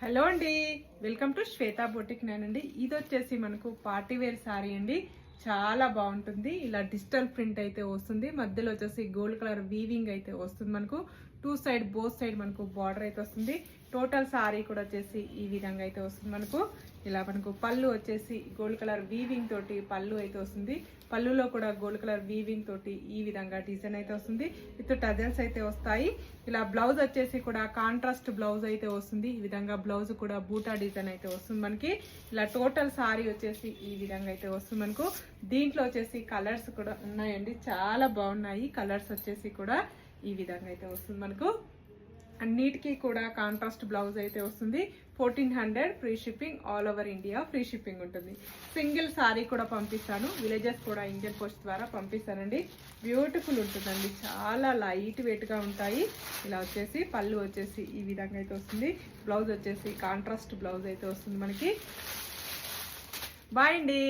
Hello అండి, welcome to Shweta boutique. నేనండి. ఇది వచ్చేసి మనకు పార్టీ వేర్ సారీ అండి. చాలా బాగుంటుంది. ఇలా డిజిటల్ ప్రింట్ అయితే వస్తుంది. మధ్యలో వచ్చేసి గోల్డ్ కలర్ వీవింగ్ అయితే వస్తుంది. మనకు టూ సైడ్ బోత్ సైడ్ మనకు బార్డర్ అయితే వస్తుంది. టోటల్ సారీ కూడా వచ్చేసి ఈ విధంగా అయితే వస్తుంది. మనకు ఇలా మనకు పళ్ళు వచ్చేసి గోల్డ్ కలర్ వీవింగ్ తోటి పళ్ళు అయితే వస్తుంది. పళ్ళులో కూడా గోల్డ్ కలర్ వీవింగ్ తోటి ఈ విధంగా డిజైన్ అయితే వస్తుంది. విత్ టజల్స్ అయితే వస్తాయి. ఇలా బ్లౌజ్ వచ్చేసి కూడా కాంట్రాస్ట్ బ్లౌజ్ అయితే వస్తుంది. ఈ విధంగా బ్లౌజ్ కూడా బూటా డిజైన్ అయితే వస్తుంది. మనకి ఇలా టోటల్ సారీ వచ్చేసి ఈ విధంగా అయితే వస్తుంది. మనకు దీంట్లో వచ్చేసి కలర్స్ కూడా ఉన్నాయండి. చాలా బాగున్నాయి. కలర్స్ వచ్చేసి కూడా ఈ విధంగా అయితే వస్తుంది. మనకు అన్నిటికీ కూడా కాంట్రాస్ట్ బ్లౌజ్ అయితే వస్తుంది. 1400 free shipping, all over India free shipping ఉంటుంది. సింగిల్ సారీ కూడా పంపిస్తాను. విలేజెస్ కూడా ఇండియన్ పోస్ట్ ద్వారా పంపిస్తానండి. బ్యూటిఫుల్ ఉంటుందండి. చాలా లైట్ వెయిట్ గా ఉంటాయి. ఇలా వచ్చేసి పళ్ళు వచ్చేసి ఈ విధంగా అయితే వస్తుంది. బ్లౌజ్ వచ్చేసి కాంట్రాస్ట్ బ్లౌజ్ అయితే వస్తుంది మనకి. బాయ్ అండి.